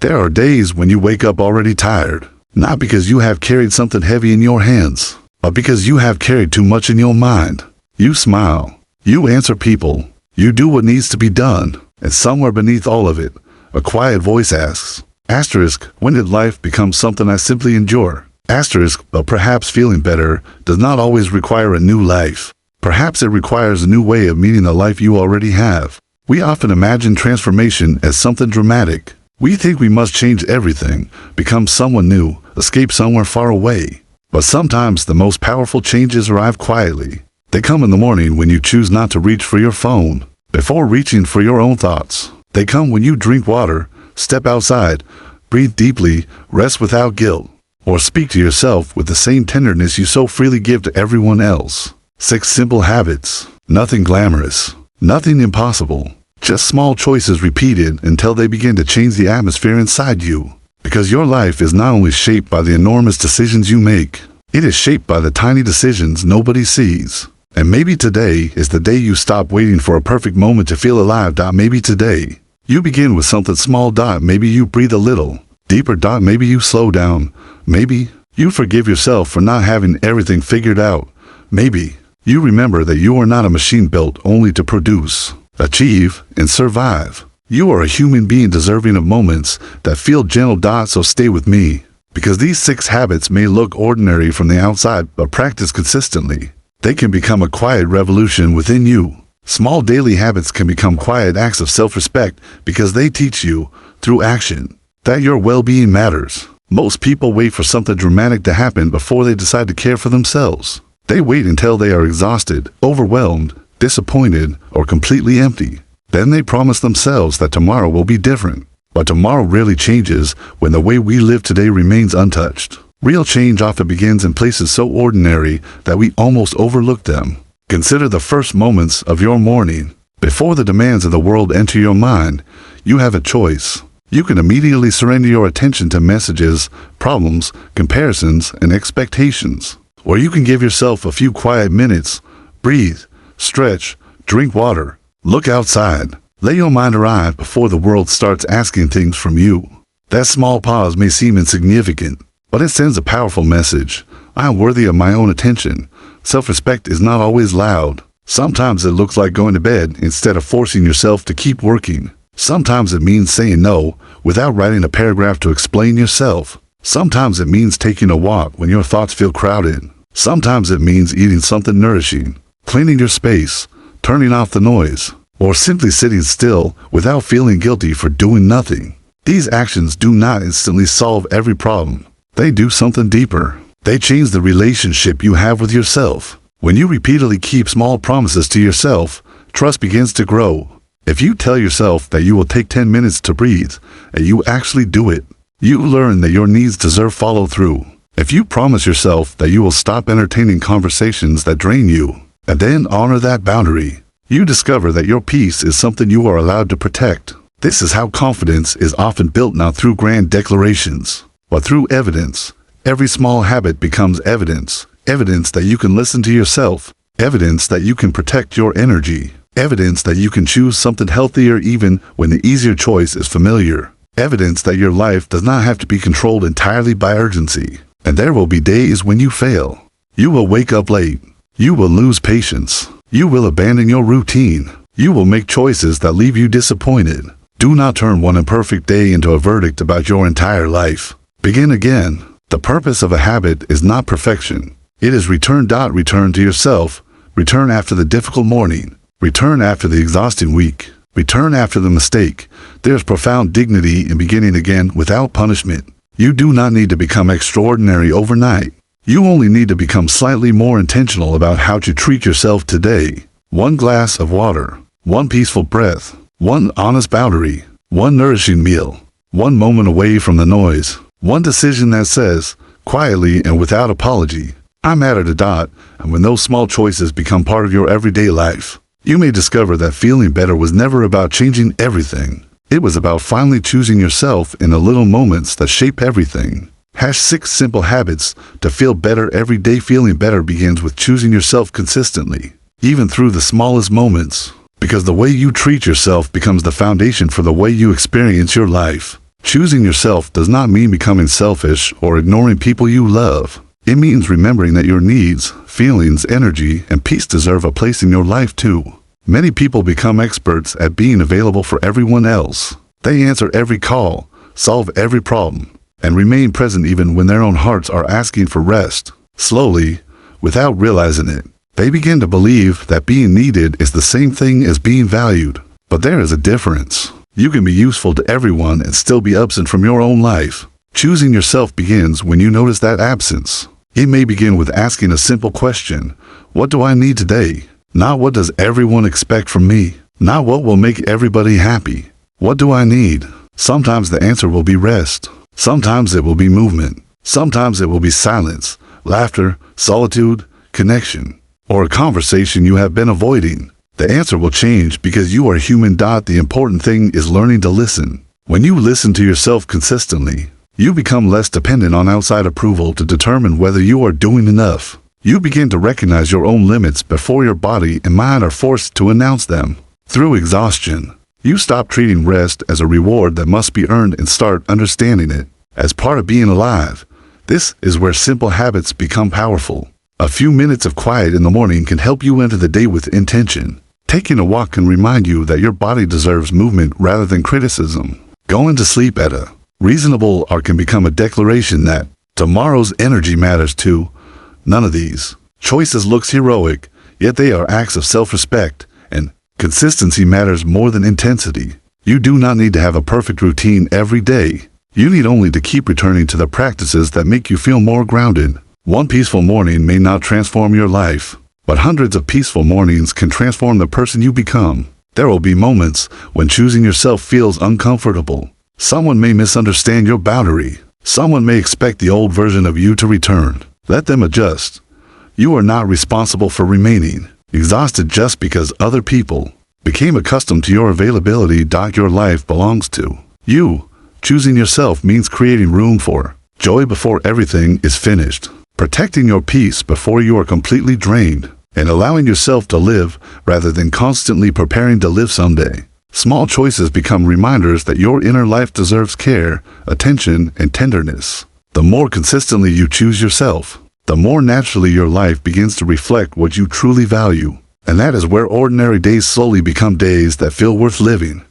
There are days when you wake up already tired, not because you have carried something heavy in your hands, but because you have carried too much in your mind. You smile, you answer people, you do what needs to be done, and somewhere beneath all of it, a quiet voice asks, asterisk, when did life become something I simply endure? Asterisk, but perhaps feeling better does not always require a new life. Perhaps it requires a new way of meeting the life you already have. We often imagine transformation as something dramatic. We think we must change everything, become someone new, escape somewhere far away. But sometimes the most powerful changes arrive quietly. They come in the morning when you choose not to reach for your phone, before reaching for your own thoughts. They come when you drink water, step outside, breathe deeply, rest without guilt, or speak to yourself with the same tenderness you so freely give to everyone else. 6 simple habits. Nothing glamorous, nothing impossible. Just small choices repeated until they begin to change the atmosphere inside you. Because your life is not only shaped by the enormous decisions you make, it is shaped by the tiny decisions nobody sees. And maybe today is the day you stop waiting for a perfect moment to feel alive. Maybe today you begin with something small. Maybe you breathe a little deeper. Maybe you slow down. Maybe you forgive yourself for not having everything figured out. Maybe you remember that you are not a machine built only to produce, achieve, and survive. You are a human being deserving of moments that feel gentle. So stay with me, because these 6 habits may look ordinary from the outside, but practiced consistently, they can become a quiet revolution within you. Small daily habits can become quiet acts of self-respect because they teach you, through action, that your well-being matters. Most people wait for something dramatic to happen before they decide to care for themselves. They wait until they are exhausted, overwhelmed, disappointed, or completely empty. Then they promise themselves that tomorrow will be different. But tomorrow rarely changes when the way we live today remains untouched. Real change often begins in places so ordinary that we almost overlook them. Consider the first moments of your morning. Before the demands of the world enter your mind, you have a choice. You can immediately surrender your attention to messages, problems, comparisons, and expectations. Or you can give yourself a few quiet minutes, breathe, stretch, drink water, look outside. Let your mind arrive before the world starts asking things from you. That small pause may seem insignificant, but it sends a powerful message. I am worthy of my own attention. Self-respect is not always loud. Sometimes it looks like going to bed instead of forcing yourself to keep working. Sometimes it means saying no without writing a paragraph to explain yourself. Sometimes it means taking a walk when your thoughts feel crowded. Sometimes it means eating something nourishing, cleaning your space, turning off the noise, or simply sitting still without feeling guilty for doing nothing. These actions do not instantly solve every problem. They do something deeper. They change the relationship you have with yourself. When you repeatedly keep small promises to yourself, trust begins to grow. If you tell yourself that you will take 10 minutes to breathe, and you actually do it, you learn that your needs deserve follow-through. If you promise yourself that you will stop entertaining conversations that drain you, and then honor that boundary, you discover that your peace is something you are allowed to protect. This is how confidence is often built, not through grand declarations, but through evidence. Every small habit becomes evidence. Evidence that you can listen to yourself. Evidence that you can protect your energy. Evidence that you can choose something healthier even when the easier choice is familiar. Evidence that your life does not have to be controlled entirely by urgency. And there will be days when you fail. You will wake up late. You will lose patience. You will abandon your routine. You will make choices that leave you disappointed. Do not turn one imperfect day into a verdict about your entire life. Begin again. The purpose of a habit is not perfection. It is return. Return to yourself. Return after the difficult morning. Return after the exhausting week. Return after the mistake. There is profound dignity in beginning again without punishment. You do not need to become extraordinary overnight. You only need to become slightly more intentional about how to treat yourself today. One glass of water. One peaceful breath. One honest boundary. One nourishing meal. One moment away from the noise. One decision that says, quietly and without apology, I matter. And when those small choices become part of your everyday life, you may discover that feeling better was never about changing everything. It was about finally choosing yourself in the little moments that shape everything. 6 simple habits to feel better every day. Feeling better begins with choosing yourself consistently, even through the smallest moments. Because the way you treat yourself becomes the foundation for the way you experience your life. Choosing yourself does not mean becoming selfish or ignoring people you love. It means remembering that your needs, feelings, energy, and peace deserve a place in your life too. Many people become experts at being available for everyone else. They answer every call, solve every problem, and remain present even when their own hearts are asking for rest. Slowly, without realizing it, they begin to believe that being needed is the same thing as being valued. But there is a difference. You can be useful to everyone and still be absent from your own life. Choosing yourself begins when you notice that absence. It may begin with asking a simple question: what do I need today? Not what does everyone expect from me? Not what will make everybody happy. What do I need? Sometimes the answer will be rest. Sometimes it will be movement. Sometimes it will be silence, laughter, solitude, connection, or a conversation you have been avoiding. The answer will change because you are human. The important thing is learning to listen. When you listen to yourself consistently, you become less dependent on outside approval to determine whether you are doing enough. You begin to recognize your own limits before your body and mind are forced to announce them. Through exhaustion, you stop treating rest as a reward that must be earned and start understanding it as part of being alive. This is where simple habits become powerful. A few minutes of quiet in the morning can help you enter the day with intention. Taking a walk can remind you that your body deserves movement rather than criticism. Going to sleep at a reasonable hour can become a declaration that tomorrow's energy matters too. None of these choices looks heroic, yet they are acts of self-respect, and consistency matters more than intensity. You do not need to have a perfect routine every day. You need only to keep returning to the practices that make you feel more grounded. One peaceful morning may not transform your life, but hundreds of peaceful mornings can transform the person you become. There will be moments when choosing yourself feels uncomfortable. Someone may misunderstand your boundary. Someone may expect the old version of you to return. Let them adjust. You are not responsible for remaining exhausted just because other people became accustomed to your availability. Your life belongs to you. Choosing yourself means creating room for joy before everything is finished, protecting your peace before you are completely drained, and allowing yourself to live rather than constantly preparing to live someday. Small choices become reminders that your inner life deserves care, attention, and tenderness. The more consistently you choose yourself, the more naturally your life begins to reflect what you truly value. And that is where ordinary days slowly become days that feel worth living.